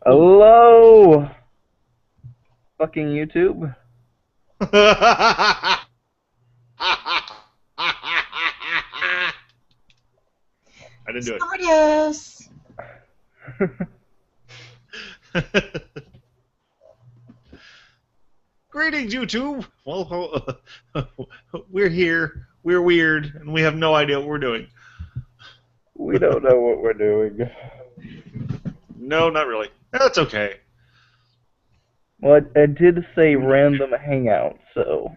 Hello, fucking YouTube. I didn't do Stardust. it. Greetings, YouTube. Well, we're here. We're weird, and we have no idea what we're doing. We don't know what we're doing. No, not really. That's okay. Well, I did say random hangout, so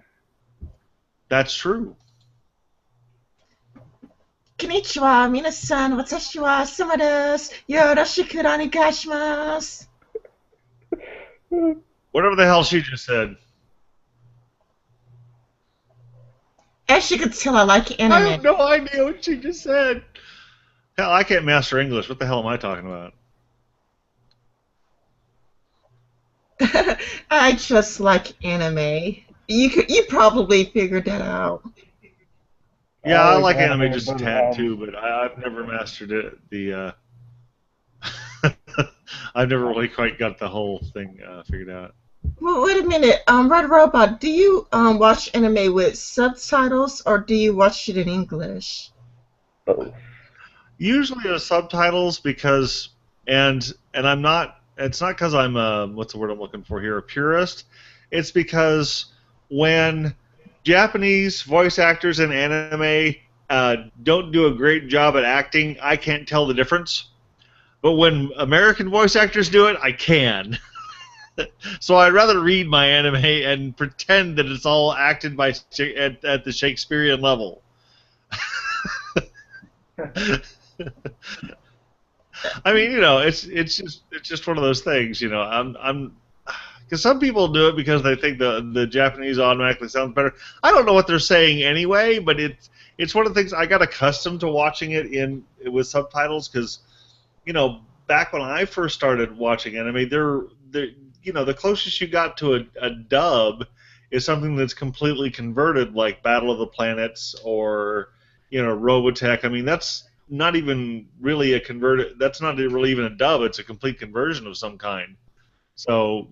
That's true. Konnichiwa, minasan, watashi wa sama desu. Yoroshiku onegaishimasu. Whatever the hell she just said. As you can tell, I like I anime. have no idea what she just said. Hell, I can't master English. What the hell am I talking about? I just like anime. You probably figured that out. Yeah, I like anime, anime just a but, tad too, but I've never mastered it. I've never really quite got the whole thing figured out. Well, wait a minute, Red Robot, do you watch anime with subtitles or do you watch it in English? both. Usually the subtitles because and I'm not. It's not because I'm what's the word I'm looking for here, a purist. It's because when Japanese voice actors in anime don't do a great job at acting, I can't tell the difference. But when American voice actors do it, I can. So I'd rather read my anime and pretend that it's all acted by at the Shakespearean level. I mean, it's just one of those things, I'm because some people do it because they think the Japanese automatically sounds better. I don't know what they're saying anyway, but it's one of the things I got accustomed to watching it in with subtitles because back when I first started watching anime, the closest you got to a dub is something that's completely converted, like Battle of the Planets or Robotech. I mean, that's not even really a converted. That's not really even a dub. It's a complete conversion of some kind. So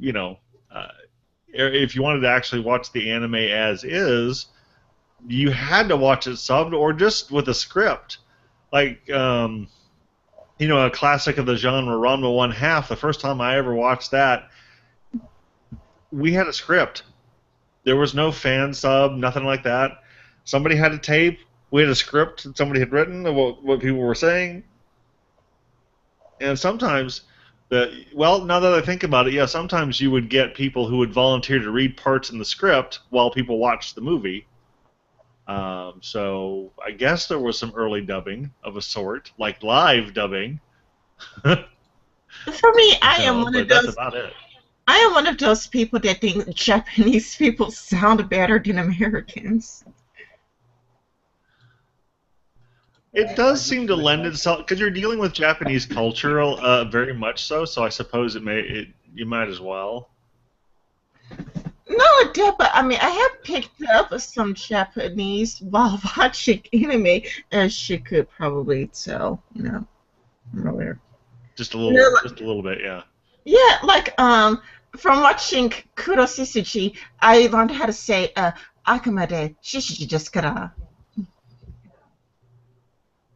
if you wanted to actually watch the anime as is, you had to watch it subbed or just with a script. Like a classic of the genre, Ranma One Half. The first time I ever watched that, we had a script. There was no fan sub, nothing like that. Somebody had a tape. We had a script that somebody had written of what people were saying. And sometimes, now that I think about it, yeah, sometimes you would get people who would volunteer to read parts in the script while people watched the movie. So I guess there was some early dubbing of a sort, like live dubbing. For me, But that's about it. I am one of those people that think Japanese people sound better than Americans. It does seem to lend itself because you're dealing with Japanese culture, very much so. So I suppose you might as well. No, it did, but I mean, I have picked up some Japanese while watching anime, as you could probably tell, earlier. Just a No, little bit, yeah. yeah, like from watching Kuroshishi, I learned how to say "akumade shishi desu kara."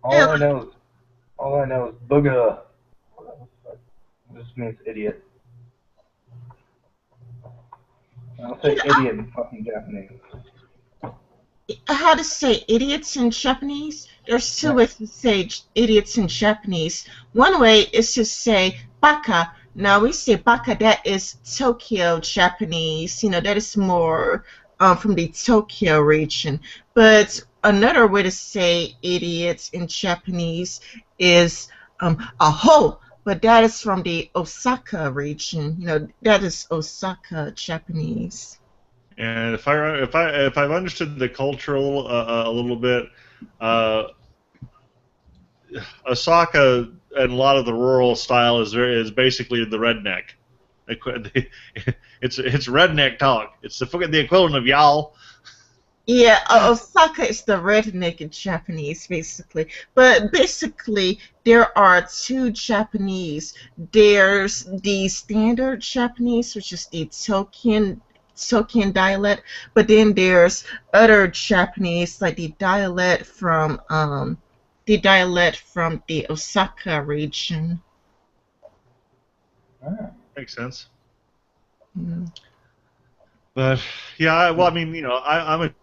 All I know is booga. This means idiot. I'll say idiot in fucking Japanese. How to say idiots in Japanese? There's two ways to say idiots in Japanese. One way is to say baka. Now we say baka, that is Tokyo Japanese. That is more from the Tokyo region. But another way to say idiots in Japanese is aho. But that is from the Osaka region. That is Osaka Japanese. And if I've understood the cultural a little bit, Osaka and a lot of the rural style is basically the redneck. It's redneck talk. It's the equivalent of y'all. Yeah, Osaka is the redneck in Japanese, basically. But basically, there are two Japanese. There's the standard Japanese, which is the Token dialect, but then there's other Japanese, like the dialect from the Osaka region. Ah. Makes sense. Mm. But yeah, well, I mean, I'm a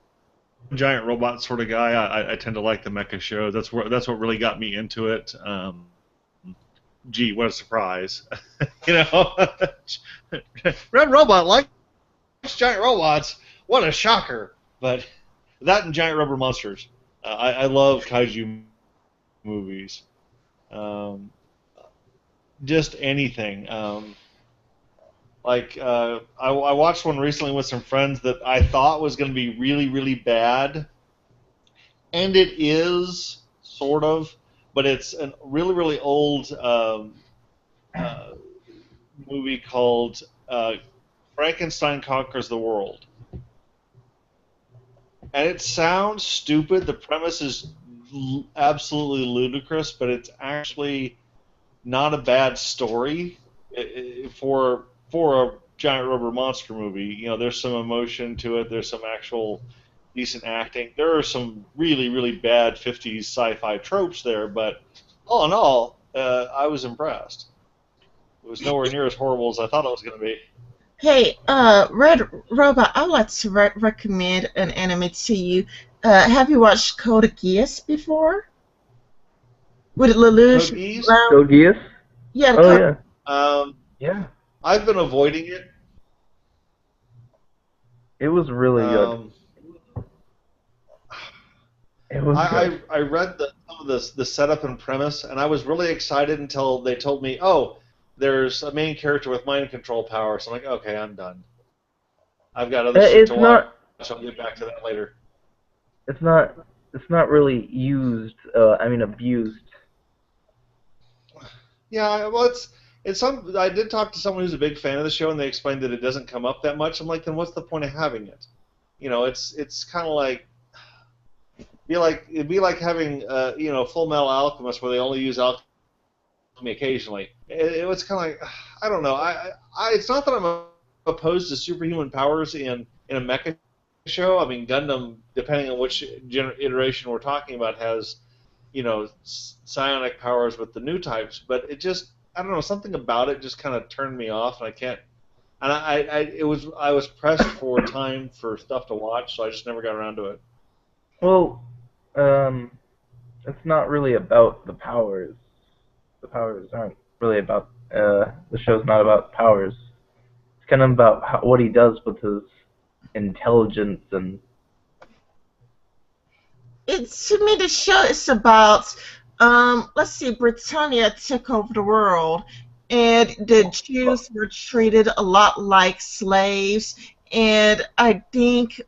giant robot sort of guy. I tend to like the mecha shows. That's what really got me into it. Gee, what a surprise! you know, Red Robot likes giant robots. What a shocker! But that and giant rubber monsters. I love kaiju movies. Um, just anything. I watched one recently with some friends that I thought was going to be really, really bad, and it is sort of, but it's a really, really old uh, movie called Frankenstein Conquers the World. And it sounds stupid. The premise is absolutely ludicrous, but it's actually not a bad story for a giant rubber monster movie. There's some emotion to it. There's some actual decent acting. There are some really, really bad 50s sci-fi tropes there, but all in all, I was impressed. It was nowhere near as horrible as I thought it was going to be. Hey, Red Robot, I would like to recommend an anime to you. Have you watched Code Geass before? With Code Lelouch? Geass? Well, Code Geass? yeah, the Oh Code. yeah. Um, Yeah. I've been avoiding it. It was really good. Um, It was good. I read some of the setup and premise, and I was really excited until they told me, oh, there's a main character with mind control powers. I'm like, okay, I'm done. I've got other shit to It's watch. not. I'll get back to that later. It's not. It's not really used. I mean, abused. Yeah, well, it's some. I did talk to someone who's a big fan of the show, and they explained that it doesn't come up that much. I'm like, then what's the point of having it? It's kind of like it'd be like having Full Metal Alchemist where they only use alchemy occasionally. It was kind of like I don't know. It's not that I'm opposed to superhuman powers in a mecha show. I mean, Gundam, depending on which iteration we're talking about, has psionic powers with the new types. But it just I don't know, something about it just kind of turned me off, and I can't. And I was pressed for time for stuff to watch, so I just never got around to it. Well, um, it's not really about the powers. The powers aren't really about. The show's not about powers. It's kind of about what he does with his intelligence and. To me, the show is about, let's see, Britannia took over the world, and the Jews were treated a lot like slaves, and I think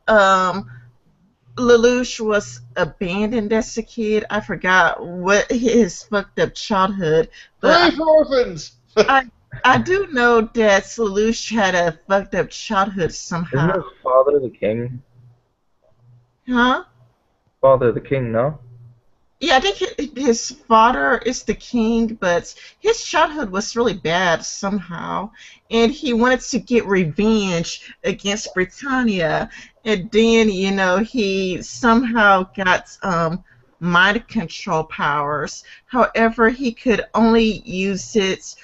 Lelouch was abandoned as a kid. I forgot what his fucked up childhood, but Hooray for orphans! I, I do know that Lelouch had a fucked up childhood Isn't somehow. his father the king? Huh? Father the king, no? Yeah, I think his father is the king, but his childhood was really bad somehow, and he wanted to get revenge against Britannia, and then he somehow got mind control powers. However, he could only use it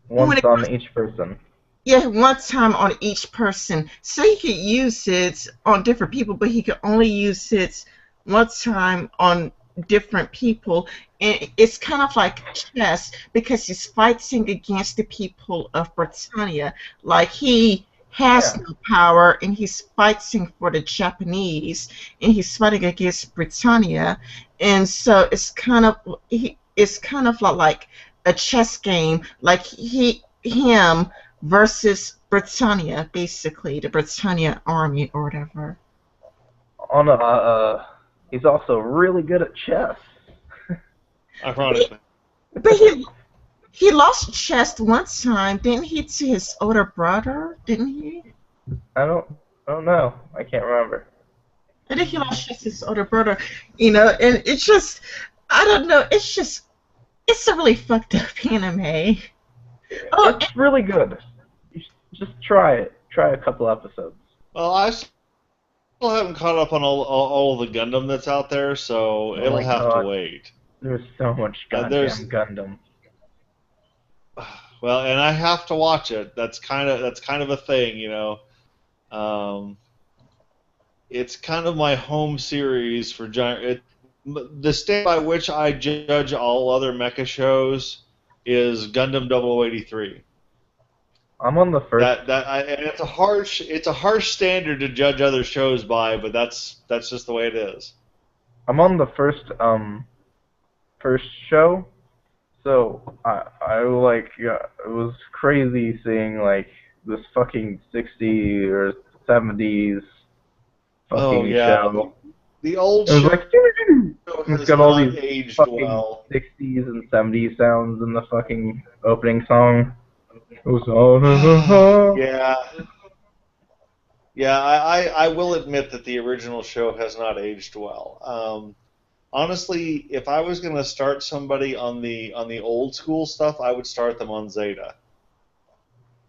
when Once on each person. yeah, one time on each person. So he could use it on different people, but he could only use it one time on different people. And it's kind of like chess because he's fighting against the people of Britannia. Like he has Yeah. no power and he's fighting for the Japanese and he's fighting against Britannia. And so it's kind of like a chess game. Like him versus Britannia, basically, the Britannia army or whatever. On he's also really good at chess. Ironically. But he lost chess one time, didn't he, to his older brother? Didn't he? I don't know. I can't remember. And then he lost just his older brother, you know, and it's just, I don't know, it's a really fucked up anime. Oh, It's really good. You just try it. Try a couple episodes. Well, I still haven't caught up on all the Gundam that's out there, so Oh it'll my have to god, wait. there's so much There's goddamn Gundam. well, and I have to watch it. That's kind of a thing, you know. Um, it's kind of my home series for giant. The standard by which I judge all other mecha shows is Gundam 0083. I'm on the first. And it's a harsh standard to judge other shows by, but that's just the way it is. I'm on the first show. So I like, yeah, it was crazy seeing like this fucking 60 or 70s Oh fucking yeah, show. the old It was show like it's has got all not these aged fucking well. 60s and 70s sounds in the fucking opening song. It was all Yeah, yeah. I will admit that the original show has not aged well. Honestly, if I was going to start somebody on the old school stuff, I would start them on Zeta.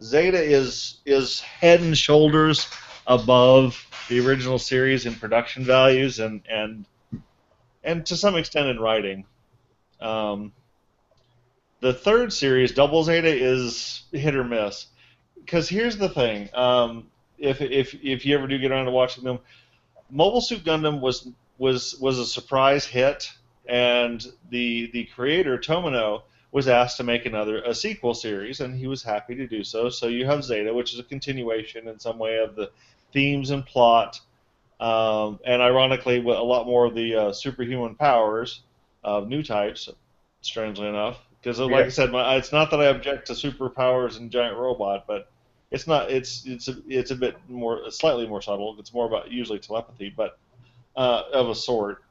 Zeta is head and shoulders above the original series in production values and to some extent in writing. Um, the third series, Double Zeta, is hit or miss. Because here's the thing: if you ever do get around to watching them, Mobile Suit Gundam was a surprise hit, and the creator Tomino was asked to make a sequel series, and he was happy to do so. So you have Zeta, which is a continuation in some way of the themes and plot, and ironically, with a lot more of the superhuman powers of new types. Strangely enough, because like yeah. I said, it's not that I object to superpowers and giant robot, but it's not. It's a bit more, slightly more subtle. It's more about usually telepathy, but of a sort.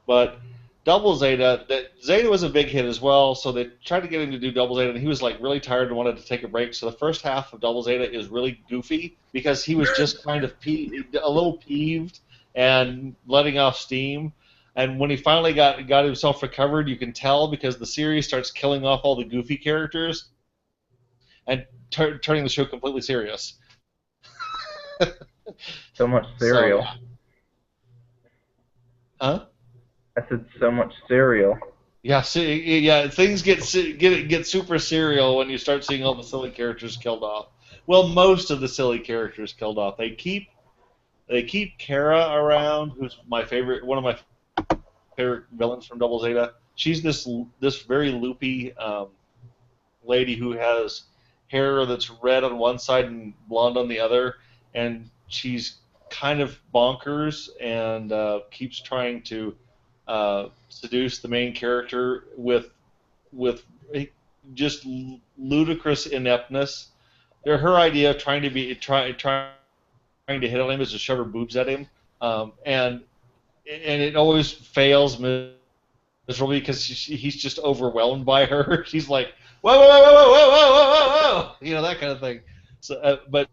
But Double Zeta, Zeta was a big hit as well, so they tried to get him to do Double Zeta, and he was like really tired and wanted to take a break. So the first half of Double Zeta is really goofy because he was just kind of a little peeved and letting off steam. And when he finally got himself recovered, you can tell because the series starts killing off all the goofy characters and turning the show completely serious. So much So cereal. yeah, huh? I said so much cereal. Yeah, yeah. Things get super serial when you start seeing all the silly characters killed off. Well, most of the silly characters killed off. They keep Kara around, who's one of my favorite villains from Double Zeta. She's this very loopy lady who has hair that's red on one side and blonde on the other, and she's kind of bonkers and keeps trying to seduce the main character with just ludicrous ineptness. Her idea of trying to hit on him is to shove her boobs at him, and it always fails miserably because he's just overwhelmed by her. She's like, whoa, whoa, whoa, whoa, whoa, whoa, whoa, whoa, that kind of thing. So, but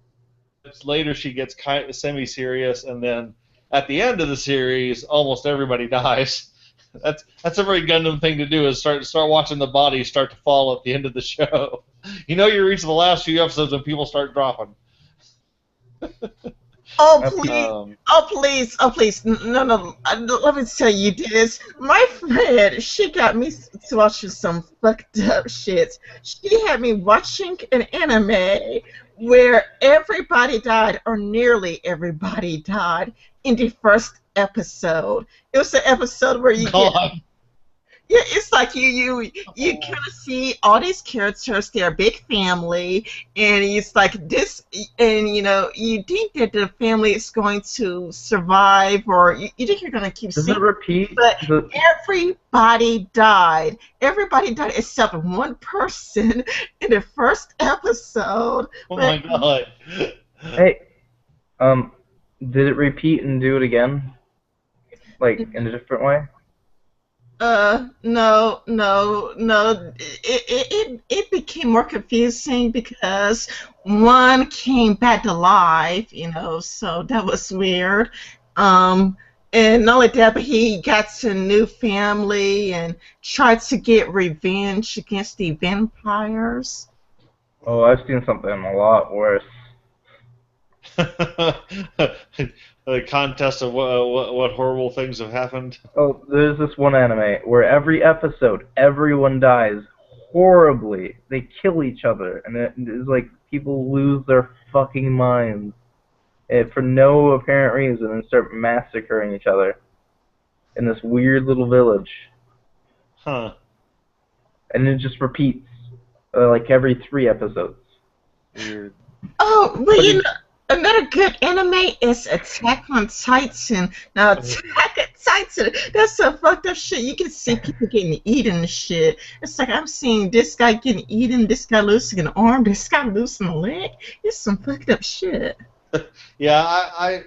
later she gets kind of semi-serious, and then at the end of the series, almost everybody dies. That's a very Gundam thing to do, is start watching the bodies start to fall at the end of the show. You reach the last few episodes when people start dropping. Oh Uh, please! Um, Oh please! Oh please! No, no. Let me tell you this. My friend, she got me to watching some fucked up shit. She had me watching an anime where everybody died, or nearly everybody died, in the first episode. It was the episode where you get. God. Yeah, it's like you kind of see all these characters, they're a big family, and it's like this, and you think that the family is going to survive, or you think you're going to keep does it seeing, repeat? but everybody died. Everybody died except one person in the first episode. Oh my But God. Hey, did it repeat and do it again? Like, in a different way? no, no, no. It became more confusing because one came back to life, so that was weird. Um, and not only that, but he got a new family and tried to get revenge against the vampires. Oh, I've seen something a lot worse. The contest of what horrible things have happened. Oh, there's this one anime where every episode, everyone dies horribly. They kill each other, and it's like people lose their fucking minds for no apparent reason and start massacring each other in this weird little village. Huh. And it just repeats like every 3 episodes. Weird. Oh, well, But you know, another good anime is Attack on Titan. Now, Attack on Titan, that's some fucked up shit. You can see people getting eaten and shit. It's like I'm seeing this guy getting eaten, this guy losing an arm, this guy losing a leg. It's some fucked up shit. Yeah,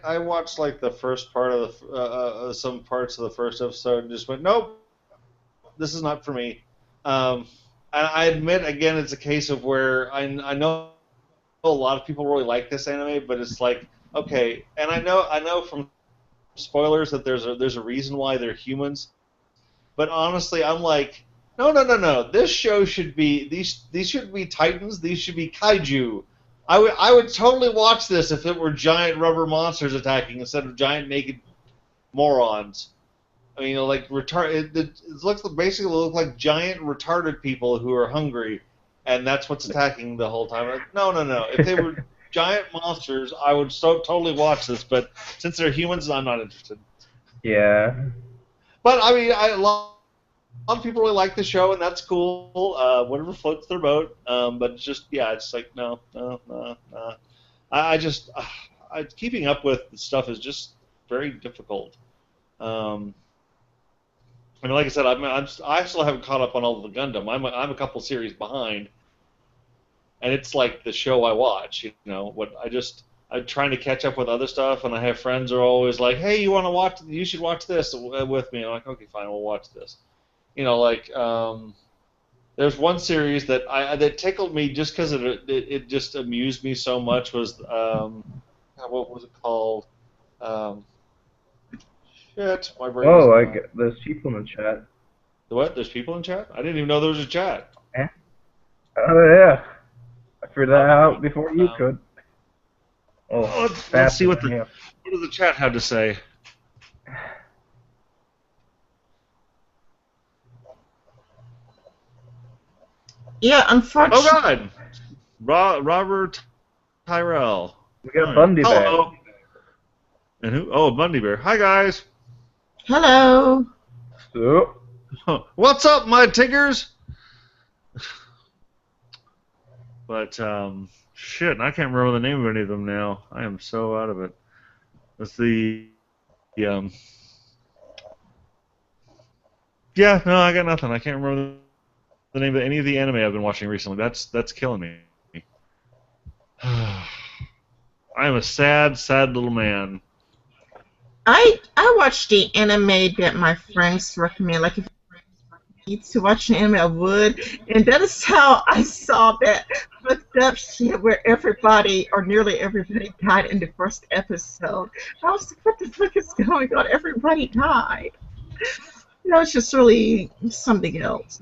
I watched like the first part of the some parts of the first episode and just went, nope, this is not for me. And I admit again, it's a case of where I know a lot of people really like this anime, but it's like, okay, and I know from spoilers that there's a reason why they're humans, but honestly, I'm like, no. This show should be these should be titans. These should be kaiju. I would totally watch this if it were giant rubber monsters attacking instead of giant naked morons. I mean, like it looks basically look like giant retarded people who are hungry, and that's what's attacking the whole time. Like, no. If they were giant monsters, I would totally watch this. But since they're humans, I'm not interested. yeah. But I mean, a lot of people really like the show, and that's cool. Whatever floats their boat. But it's just, yeah, it's like no. I just keeping up with the stuff is just very difficult. I mean, like I said, I still haven't caught up on all of the Gundam. I'm a couple series behind, and it's like the show I watch. You know, I'm trying to catch up with other stuff, and I have friends who are always like, "Hey, you want to watch? You should watch this with me." And I'm like, "Okay, fine, we'll watch this." You know, like there's one series that tickled me just because it just amused me so much. Was what was it called? Um, Shit, my brain is Oh, gone. there's people in the chat. What? There's people in chat? I didn't even know there was a chat. Eh? Oh yeah, I figured that Okay. out before you could. Oh, Let's see faster what than you. what does the chat have to say. Yeah, Oh unfortunately. God, Robert Tyrell. We got Hi. Bundy back. Hello. And who? Oh, Bundy Bear. Hi guys. Hello. So, What's up, my tiggers? But shit, and I can't remember the name of any of them now. I am so out of it. That's the um. Yeah, no, I got nothing. I can't remember the name of any of the anime I've been watching recently. That's killing me. I am a sad little man. I watch the anime that my friends recommend. Like if I need to watch an anime, I would, and that is how I saw that fucked up shit where everybody or nearly everybody died in the first episode. I was like, what the fuck is going on? Everybody died. You know, it's just really something else.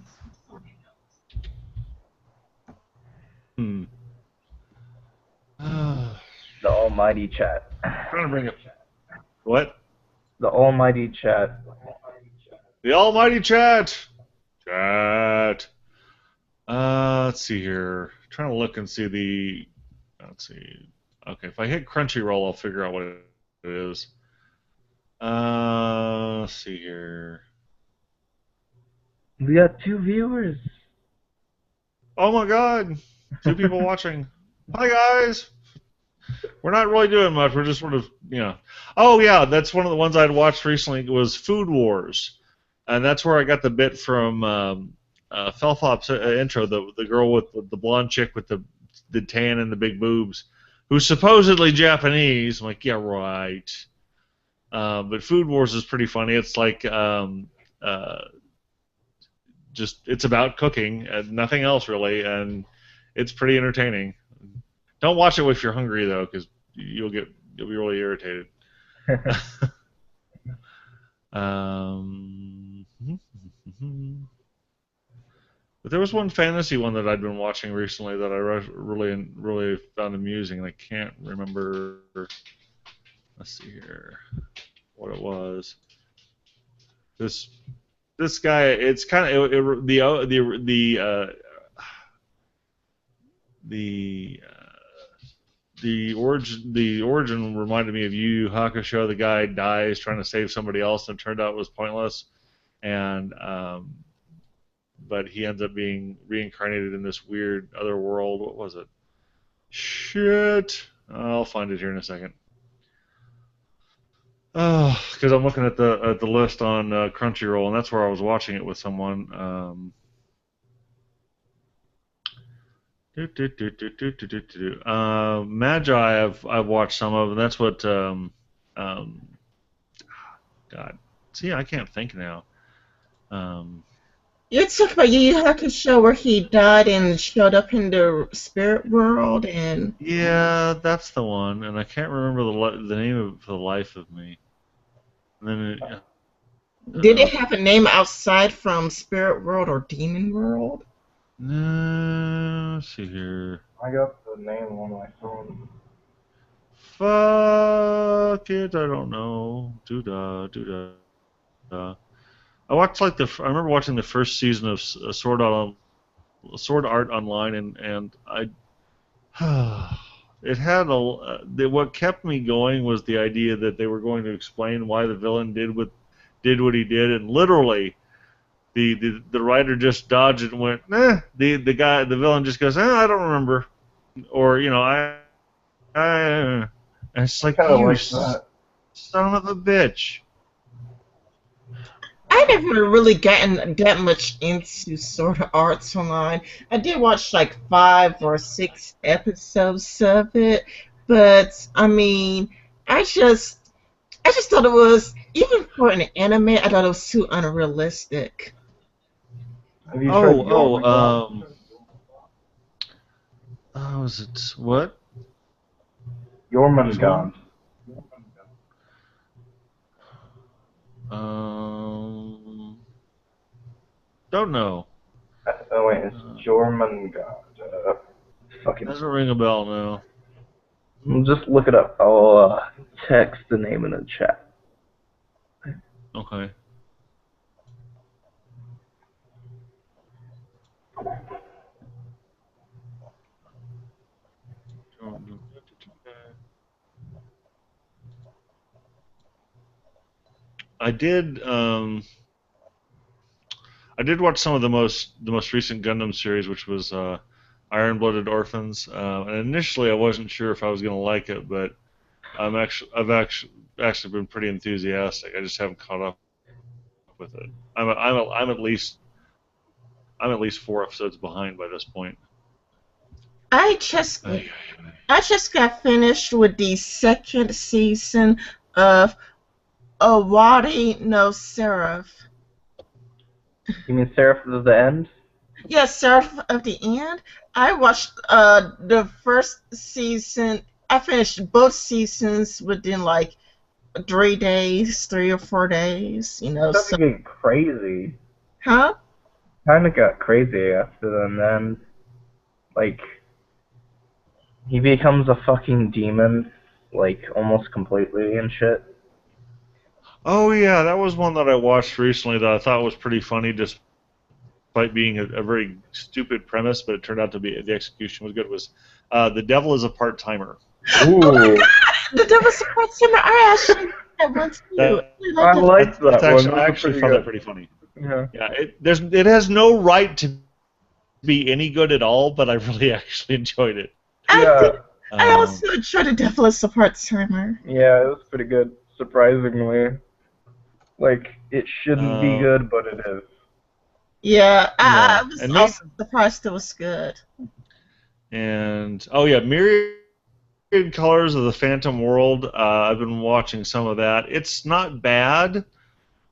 Hmm. the almighty chat. Trying to bring up what? The almighty chat. The almighty chat. Chat. Let's see here. Trying to look and see the. Let's see. Okay, if I hit Crunchyroll, I'll figure out what it is. Let's see here. We got 2 viewers. Oh my God, 2 people watching. Hi guys. We're not really doing much. We're just sort of, you know. Oh yeah, that's one of the ones I'd watched recently. Was Food Wars, and that's where I got the bit from Felfop's intro. The girl with the blonde chick with the tan and the big boobs, who's supposedly Japanese. I'm like, yeah, right. But Food Wars is pretty funny. It's like just it's about cooking and nothing else really, and it's pretty entertaining. Don't watch it if you're hungry though, because you'll be really irritated. um, but there was one fantasy one that I'd been watching recently that I really found amusing, and I can't remember. Let's see here, what it was. This this guy, it's kind of the origin reminded me of Yu Yu Hakusho. The guy dies trying to save somebody else, and it turned out it was pointless. And but he ends up being reincarnated in this weird other world. What was it? Shit! I'll find it here in a second. Oh, because I'm looking at the list on Crunchyroll, and that's where I was watching it with someone. Magi, I've watched some of, and that's what. God, see, I can't think now. You're talking about Yu Yu Hakusho where he died and showed up in the spirit world, and Yeah, that's the one, and I can't remember the name of for the life of me. And then did it have a name outside from spirit world or demon world? no, let's see here. I got the name on my phone. Fuck it, I don't know. Doodah, doodah. I watched I remember watching the first season of Sword Art Online, and I it had what kept me going was the idea that they were going to explain why the villain did what he did, and literally the writer just dodged it and went, the villain just goes, I don't remember, or and it's like, Kind of you like that. son of a bitch. I never really gotten that much into Sword of Arts Online. I did watch like 5 or 6 episodes of it, but I mean, I just thought it was, even for an anime, I thought it was too unrealistic. Have you tried Was it what? Jormungand? Don't know. Oh wait, it's Jormungand. Fucking. Doesn't ring a bell now. Just look it up. I'll text the name in the chat. Okay. I did watch some of the most recent Gundam series, which was Iron Blooded Orphans. And initially, I wasn't sure if I was going to like it, but I've actually been pretty enthusiastic. I just haven't caught up with it. I'm at least 4 episodes behind by this point. I just got finished with the second season of Awari no Seraph. You mean Seraph of the End? Yes, Seraph of the End. I watched the first season. I finished both seasons within like 3 days, 3 or 4 days. It's So, getting crazy. huh? Kind of got crazy after that, and then, like, he becomes a fucking demon, like, almost completely and shit. Oh yeah, that was one that I watched recently that I thought was pretty funny, despite being a very stupid premise, but it turned out to be the execution was good. It was The Devil is a Part-Timer. Ooh. Oh my god! The Devil's Support Center. I actually that one too. I liked that one. I actually found that pretty funny. Yeah. Yeah, it has no right to be any good at all, but I really actually enjoyed it. I also enjoyed The Devil's Support Center. Yeah, it was pretty good, surprisingly. Like, it shouldn't be good, but it is. Yeah, I Yeah. was And also surprised it was good. And Myriad Colors of the Phantom World. I've been watching some of that. It's not bad,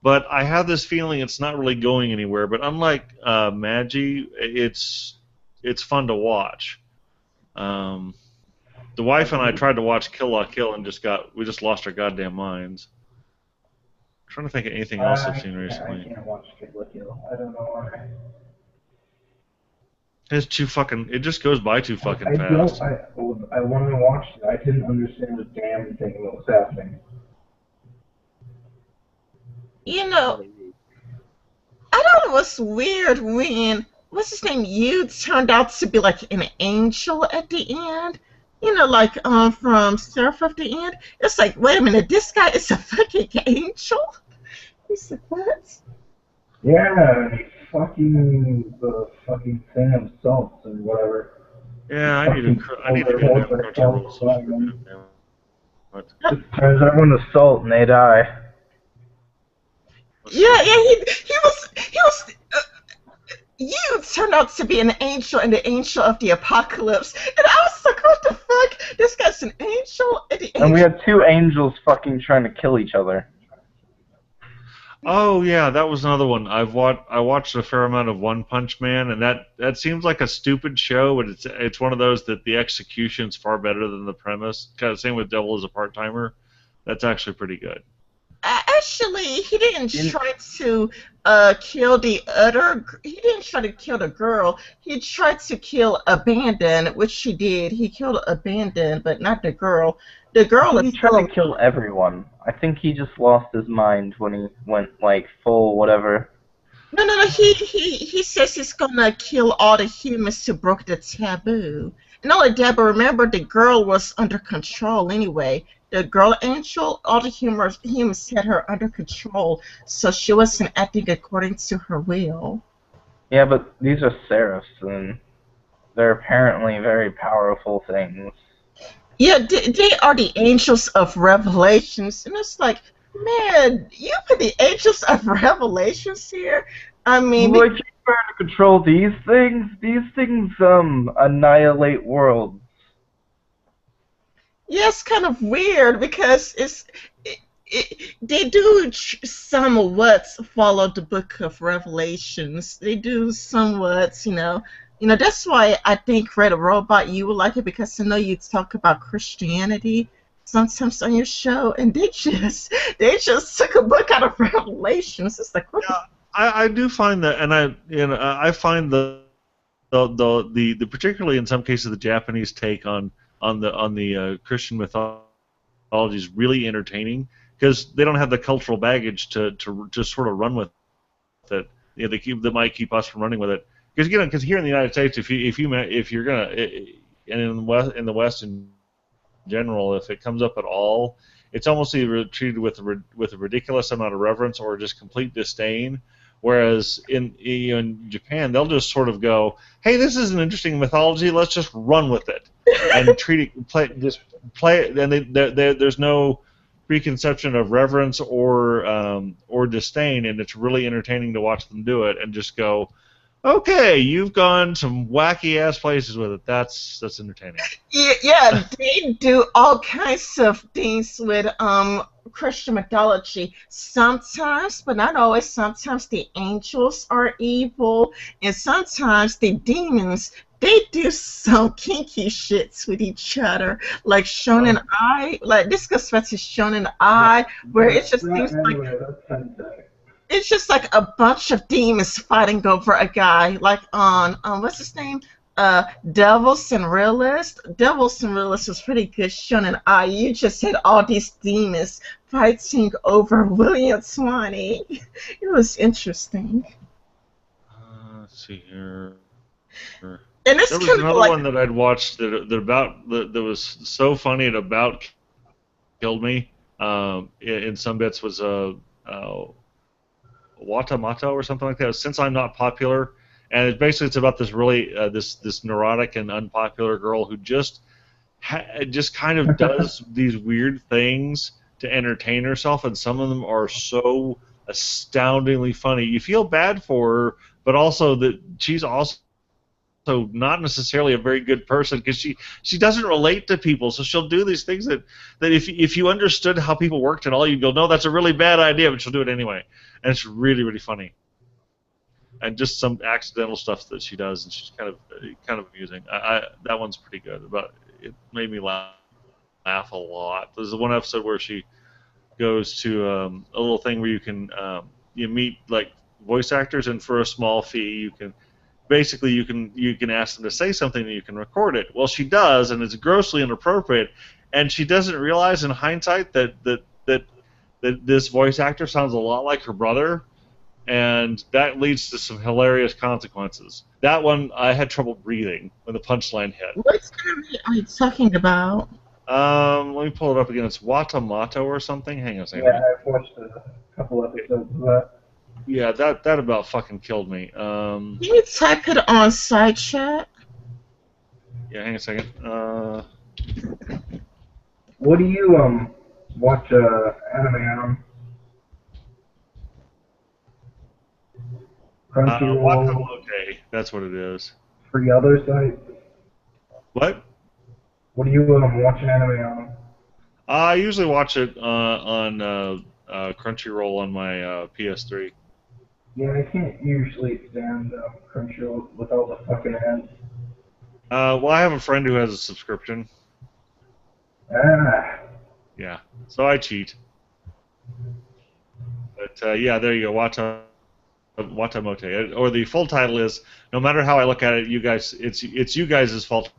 but I have this feeling it's not really going anywhere. But unlike Magi, it's fun to watch. The wife and I tried to watch Kill La Kill and we just lost our goddamn minds. I'm trying to think of anything else I've seen I recently. can't watch Kill la Kill. I don't know why. It just goes by too fucking I don't. fast. I wanted to watch it. I didn't understand a damn thing that was happening. You know, I thought it was weird when what's his name? You turned out to be like an angel at the end. You know, like from Surf of the End. It's like, wait a minute, this guy is a fucking angel. He said, what? Yeah, and the fucking thing of salts and whatever. Yeah, I need to get a damn Crunchyroll subscription. What? Just turns everyone to salt and they die. Yeah, he was. You turned out to be an angel and the angel of the apocalypse, and I was like, what the fuck? This guy's an angel and the angel. And we had two angels fucking trying to kill each other. Oh yeah, that was another one. I watched a fair amount of One Punch Man, and that seems like a stupid show, but it's one of those that the execution's far better than the premise. Kind of same with Devil as a Part-Timer. That's actually pretty good. Actually, he didn't try to kill the other. He didn't try to kill the girl. He tried to kill Abandon, which he did. He killed Abandon, but not the girl. The girl He tried to kill everyone. I think he just lost his mind when he went like full whatever. No. He says he's gonna kill all the humans who broke the taboo. And all of that, but remember, the girl was under control anyway. The girl angel, all the humans had her under control, so she wasn't acting according to her will. Yeah, but these are seraphs, and they're apparently very powerful things. Yeah, they are the angels of revelations, and it's like, man, you put the angels of revelations here. I mean, like you're trying to control these things. These things annihilate worlds. yeah, it's kind of weird because they do somewhat follow the Book of Revelations. They do somewhat, that's why I think Red Robot, you would like it, because I know you talk about Christianity sometimes on your show, and they just took a book out of Revelations. It's like, what? Yeah, I do find that, and I find the particularly in some cases the Japanese take on the Christian mythology is really entertaining because they don't have the cultural baggage to just sort of run with it. They might keep us from running with it. Because here in the United States, if you're gonna, and in the West in general, if it comes up at all, it's almost either treated with a ridiculous amount of reverence or just complete disdain. Whereas in Japan, they'll just sort of go, "Hey, this is an interesting mythology. Let's just run with it and play it." And there's no preconception of reverence or disdain, and it's really entertaining to watch them do it and just go, okay, you've gone some wacky ass places with it. That's entertaining. Yeah, they do all kinds of things with Christian mythology. Sometimes, but not always. Sometimes the angels are evil, and sometimes the demons. They do some kinky shits with each other, like Shonen Ai. Like this goes back to Shonen Ai, where it just seems like. It's just like a bunch of demons fighting over a guy, like on what's his name? Devils and Realist. Devils and Realist was pretty good. Shonen Ai. You just had all these demons fighting over William Swanee. It was interesting. Let's see here. And it's there was kind another of like, one that I'd watched that was so funny it about killed me. In some bits was Watamata or something like that. Since I'm Not Popular, and it's about this really this neurotic and unpopular girl who just kind of does these weird things to entertain herself, and some of them are so astoundingly funny. You feel bad for her, but also that she's also not necessarily a very good person because she doesn't relate to people, so she'll do these things that if you understood how people worked at all, you'd go, no, that's a really bad idea, but she'll do it anyway, and it's really, really funny. And just some accidental stuff that she does, and she's kind of amusing. That one's pretty good. it made me laugh a lot. There's one episode where she goes to a little thing where you meet like voice actors, and for a small fee you can ask them to say something and you can record it. Well, she does, and it's grossly inappropriate, and she doesn't realize in hindsight that this voice actor sounds a lot like her brother, and that leads to some hilarious consequences. That one, I had trouble breathing when the punchline hit. What anime are you talking about? Let me pull it up again. It's Watamato or something. Hang on a second. Yeah, I've watched a couple episodes of that. Yeah, that about fucking killed me. Can you type it on side chat? Yeah, hang on a second. What do you watch anime on? Crunchyroll, Watamato. That's what it is. free other sites. What? What do you watch an anime on? I usually watch it on Crunchyroll on my PS3. Yeah, I can't usually stand Crunchyroll with all the fucking ads. Well, I have a friend who has a subscription. Ah, Yeah, so I cheat. But yeah, there you go. Watamote. Or the full title is, no matter how I look at it, you guys, it's you guys' fault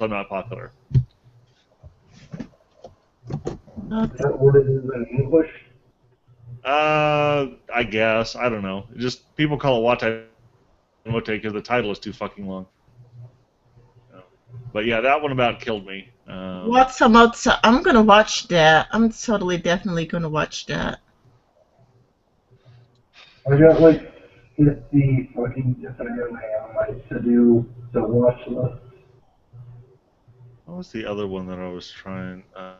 I'm not popular. is that what it is in English? I guess. I don't know. Just people call it Watamote because the title is too fucking long. But yeah, that one about killed me. Watamato. I'm gonna watch that. I'm totally, definitely gonna watch that. I got like 50 fucking different anime on my to watch list. What was the other one that I was trying? What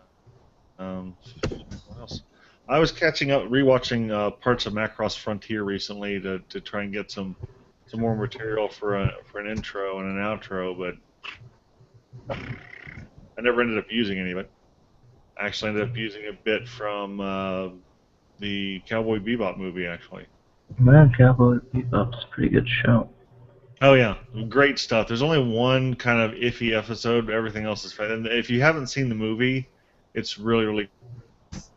else? I was catching up, rewatching parts of Macross Frontier recently to try and get some more material for an intro and an outro, but I never ended up using any of it. I actually ended up using a bit from the Cowboy Bebop movie, actually. Man, Cowboy Bebop's a pretty good show. Oh yeah, great stuff. There's only one kind of iffy episode, but everything else is fine. And if you haven't seen the movie, it's really, really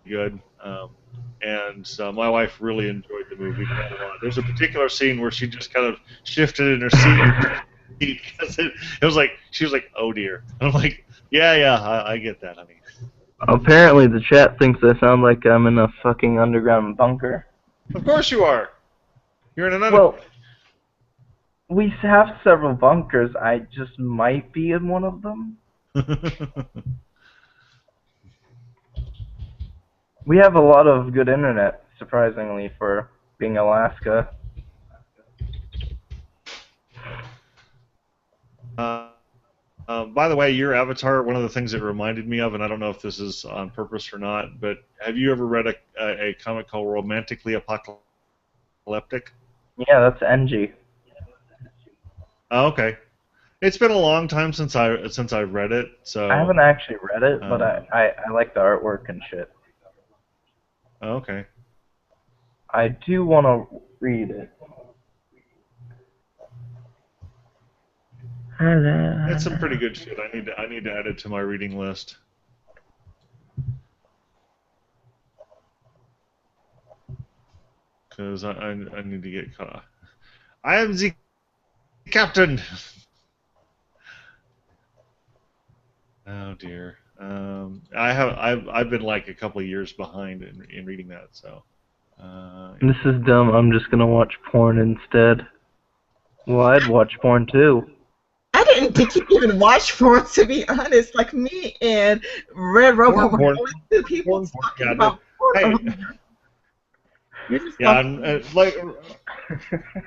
good. And my wife really enjoyed the movie quite a lot. There's a particular scene where she just kind of shifted in her seat because it was like she was like, "Oh dear." And I'm like, "Yeah, I get that, honey." Apparently, the chat thinks I sound like I'm in a fucking underground bunker. Of course you are. You're in an Well, we have several bunkers. I just might be in one of them. We have a lot of good internet, surprisingly, for being Alaska. By the way, your avatar, one of the things it reminded me of, and I don't know if this is on purpose or not, but have you ever read a comic called Romantically Apocalyptic? Yeah, that's NG. Oh, okay. It's been a long time since I read it, so. I haven't actually read it, but I like the artwork and shit. Oh, okay. I do want to read it. It's some pretty good shit. I need to add it to my reading list. Because I need to get caught. I am the captain. Oh dear. I've been like a couple of years behind in reading that, so. This is dumb. I'm just gonna watch porn instead. Well, I'd watch porn too. I didn't think you even watch porn, to be honest. Like me and Red Robo were only two people talking about porn. Hey. Yeah,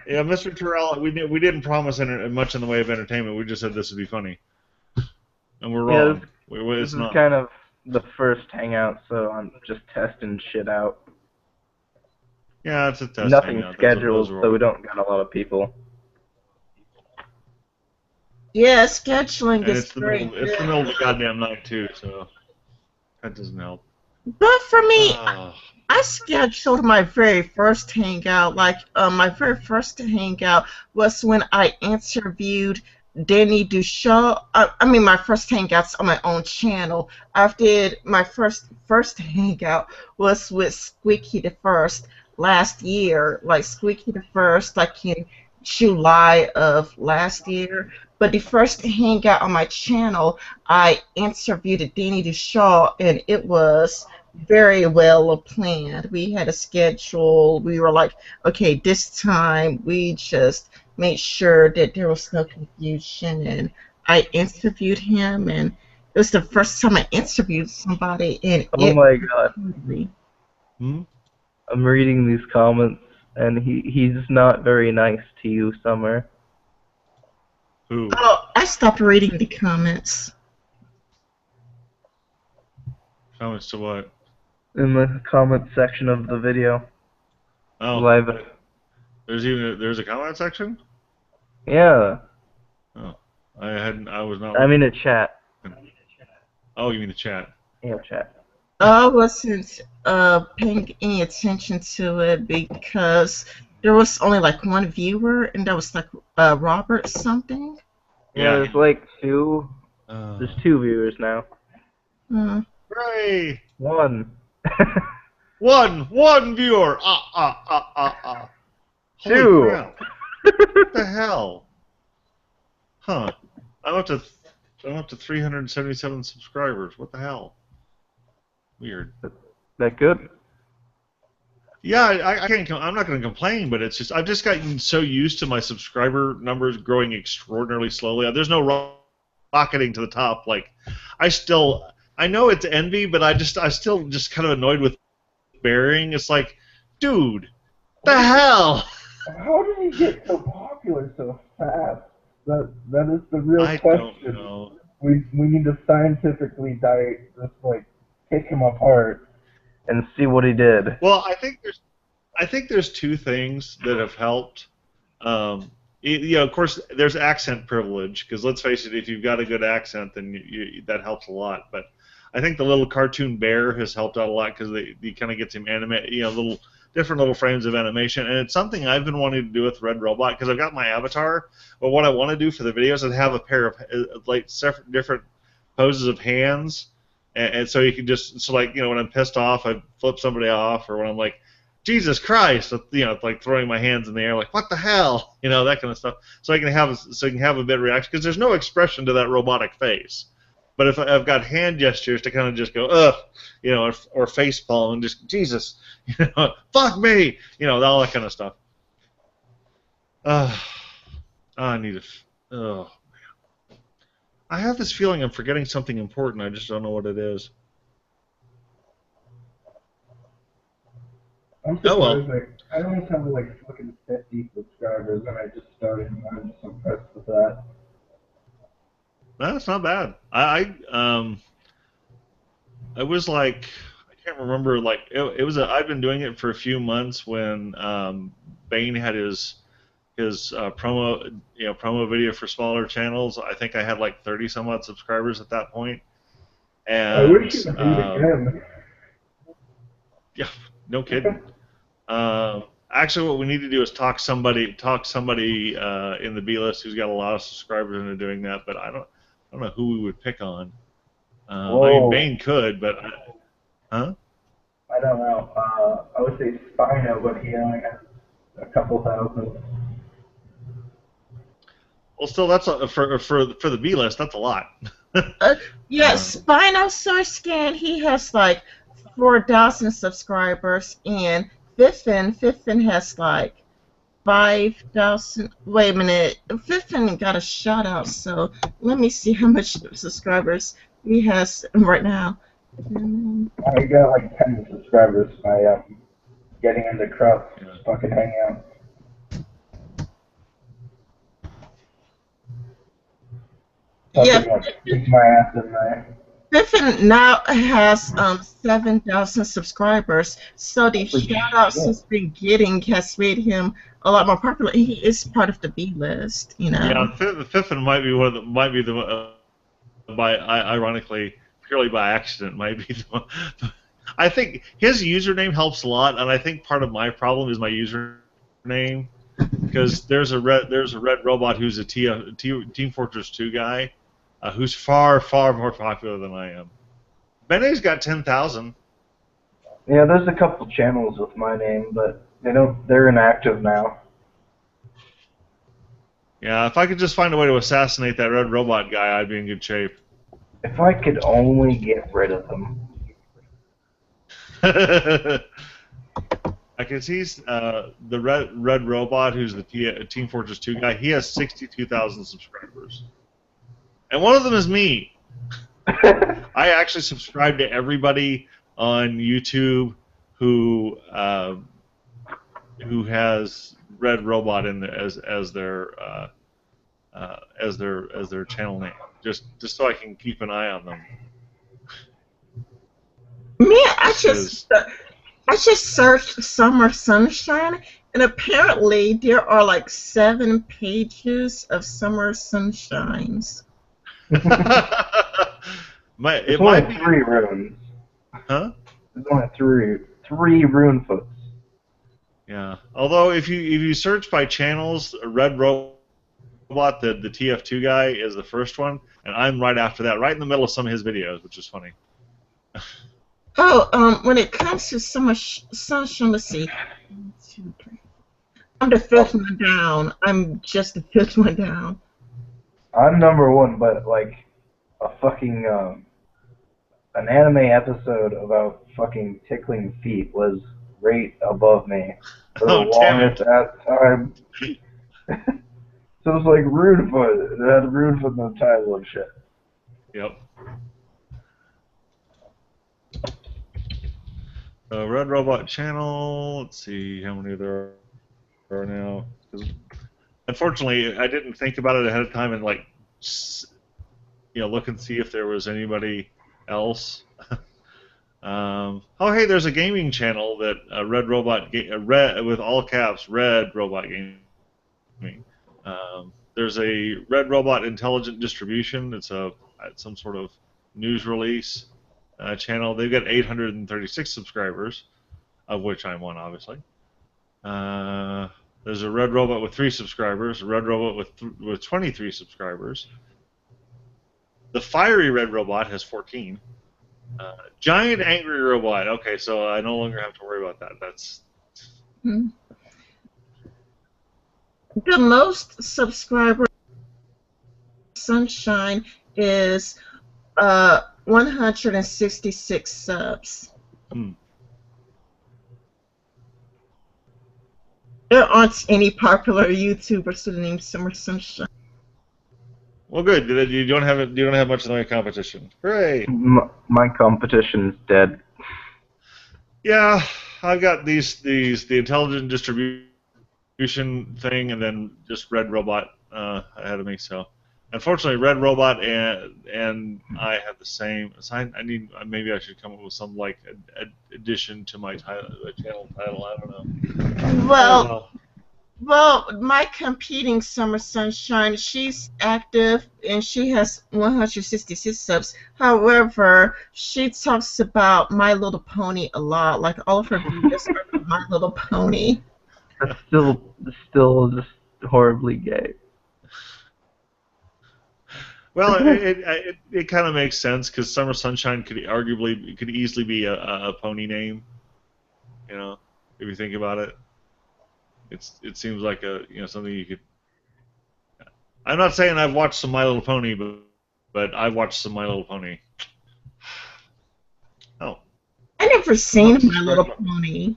yeah, Mr. Terrell, we didn't promise much in the way of entertainment. We just said this would be funny, and we're wrong. This is kind of the first hangout, so I'm just testing shit out. Yeah, it's a test. Nothing hangout. scheduled, so we don't got a lot of people. Yeah, scheduling And is great. It's the middle of the goddamn night too, so that doesn't help. But for me, I scheduled my very first hangout. Like, my very first hangout was when I interviewed Danny Duchamp. I mean, my first hangouts on my own channel. I did my first hangout was with Squeaky the First last year, like Squeaky the First, like in July of last year. But the first hangout on my channel, I interviewed Danny Duchamp, and it was very well planned. We had a schedule. We were like, okay, this time we just made sure that there was no confusion, and I interviewed him, and it was the first time I interviewed somebody, and Oh it my god. really. Hmm? I'm reading these comments, and he's not very nice to you, Summer. Who? Oh, I stopped reading the comments. Comments to what? In the comment section of the video. Oh, Live. there's a comment section? Yeah. Oh, I was not. I mean a chat. Oh, you mean the chat? Yeah, chat. I wasn't paying any attention to it because there was only like one viewer, and that was like Robert something. Yeah, there's like two. Uh, There's 2 viewers now. Uh, Hooray! 1. One viewer. Holy 2. crap! What the hell? Huh? I'm up to 377 subscribers. What the hell? Weird. That good? Yeah, I can't. I'm not going to complain, but it's just I've just gotten so used to my subscriber numbers growing extraordinarily slowly. There's no rocketing to the top. Like, I know it's envy, but I still just kind of annoyed with burying. It's like, dude, the hell? How did he get so popular so fast? That is the real I question. don't know. We need to scientifically just like pick him apart and see what he did. Well, I think there's two things that have helped. Of course, there's accent privilege because let's face it, if you've got a good accent, then that helps a lot. But I think the little cartoon bear has helped out a lot because he kind of gets him animate, different little frames of animation, and it's something I've been wanting to do with Red Robot because I've got my avatar. But what I want to do for the videos is have a pair of different poses of hands. And so you can just when I'm pissed off, I flip somebody off, or when I'm like, Jesus Christ, like throwing my hands in the air, like what the hell, that kind of stuff. So you can have a bit of reaction because there's no expression to that robotic face. But if I've got hand gestures to kind of just go ugh, or face palm and just Jesus, fuck me, all that kind of stuff. I need to. Oh. I have this feeling I'm forgetting something important. I just don't know what it is. I'm surprised. I only have like fucking 50 subscribers, and I just started, and I'm just impressed with that. No, that's not bad. I was like, I can't remember. Like it was. I've been doing it for a few months when Bane had his promo video for smaller channels. I think I had like 30 some odd subscribers at that point. And I wish you would do it again. Yeah, no kidding. Actually, what we need to do is talk somebody in the B list who's got a lot of subscribers into doing that. But I don't know who we would pick on. I mean, Bane could, but huh? I don't know. I would say Spino, but he only has a couple thousand. Well, still, that's for the B list. That's a lot. Yes, Spinosaurus he has like 4,000 subscribers, and Fiffin has like 5,000. Wait a minute, Fiffin got a shout out, so let me see how much subscribers he has right now. I got like 10 subscribers by getting into Crowd's fucking hangout. Yeah, Kick my ass in there. Fiffin now has 7,000 subscribers, so the shout-outs he's been getting has made him a lot more popular. He is part of the B list, Yeah, Fiffin might be ironically, purely by accident, might be the one. I think his username helps a lot, and I think part of my problem is my username. because there's a red robot who's a Team Fortress 2 guy, who's far more popular than I am. Bene's got 10,000. Yeah, there's a couple channels with my name, but they're inactive now. Yeah, if I could just find a way to assassinate that red robot guy, I'd be in good shape. If I could only get rid of them. I can see the red robot, who's the Team Fortress 2 guy. He has 62,000 subscribers, and one of them is me. I actually subscribe to everybody on YouTube who has Red Robot in the, as their channel name, just so I can keep an eye on them. Me, I just searched Summer Sunshine, and apparently there are like 7 pages of Summer Sunshines. There's It only might be 3 runes. Huh? There's only three rune foots. Yeah. Although if you search by channels, Red Robot, the TF2 guy, is the first one, and I'm right after that, right in the middle of some of his videos, which is funny. Oh, when it comes to Summer Sunshine, let's see. 1, 2, 3. I'm the 5th one down. I'm just the 5th one down. I'm number 1, but like a fucking an anime episode about fucking tickling feet was right above me for the longest ass time. So it was like Runefoot. It had Runefoot in the title and shit. Yep. Red Robot channel. Let's see how many there are now. Unfortunately, I didn't think about it ahead of time and look and see if there was anybody else. Oh, hey, there's a gaming channel that Red Robot Red with all caps Red Robot Gaming. There's a Red Robot Intelligent Distribution. It's some sort of news release channel. They've got 836 subscribers, of which I'm one, obviously. There's a Red Robot with 3 subscribers. A Red Robot with 23 subscribers. The Fiery Red Robot has 14. Giant Angry Robot. Okay, so I no longer have to worry about that. That's The most subscriber Sunshine is 166 subs. There aren't any popular YouTubers with the name Summer Sunshine. well, good. You don't have much of my competition. Hooray! My competition's dead. Yeah, I've got the intelligent distribution thing, and then just Red Robot ahead of me. So, unfortunately, Red Robot and I have the same. So maybe I should come up with some addition to my channel title. I don't know. Well, my competing Summer Sunshine, she's active and she has 166 subs. However, she talks about My Little Pony a lot. Like all of her videos are about My Little Pony. That's still just horribly gay. Well, it kind of makes sense because Summer Sunshine could easily be a pony name. If you think about it. It seems like something you could. I'm not saying I've watched some My Little Pony, but I've watched some My Little Pony. Oh. I never seen My Little Pony.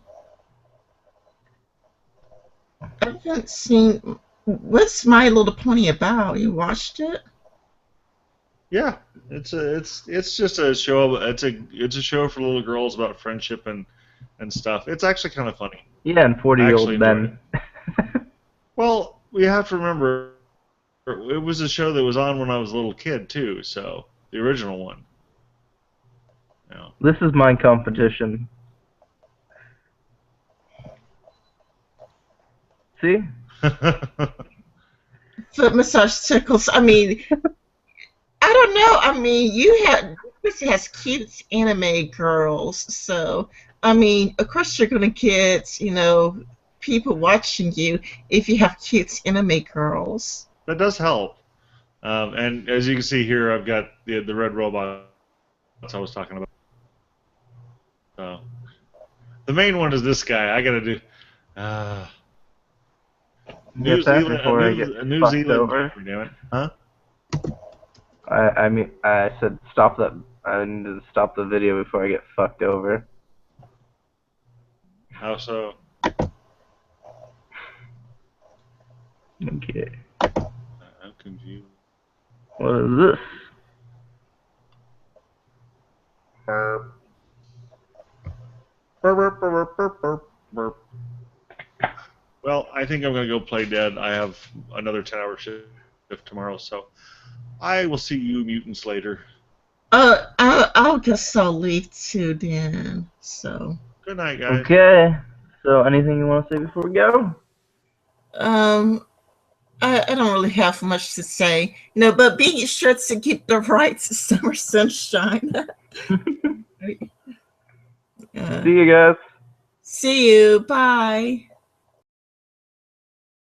I haven't seen. What's My Little Pony about? You watched it? Yeah, it's just a show. It's a show for little girls about friendship and stuff. It's actually kind of funny. Yeah, and 40-year-old men. Well, we have to remember, it was a show that was on when I was a little kid, too, so the original one. Yeah. This is my competition. See? Foot massage tickles. I mean, I don't know. I mean, this has cute anime girls, so... I mean, of course you're going to get, people watching you if you have cute anime girls. That does help. And as you can see here, I've got the red robots I was talking about. So the main one is this guy. I gotta do New Get that Zealand, before I get New fucked Zealand. over. Damn it, huh? I mean, I said stop that. I need to stop the video before I get fucked over. How so? Okay. I'm confused. What is this? Burp. Burp, burp, burp, burp, burp, burp. Well, I think I'm going to go play dead. I have another 10-hour shift tomorrow, so I will see you mutants later. I'll guess I'll leave too then. So. Good night, guys. Okay. So, anything you want to say before we go? I don't really have much to say, but be sure to get the right summer sunshine. See you guys. See you. Bye.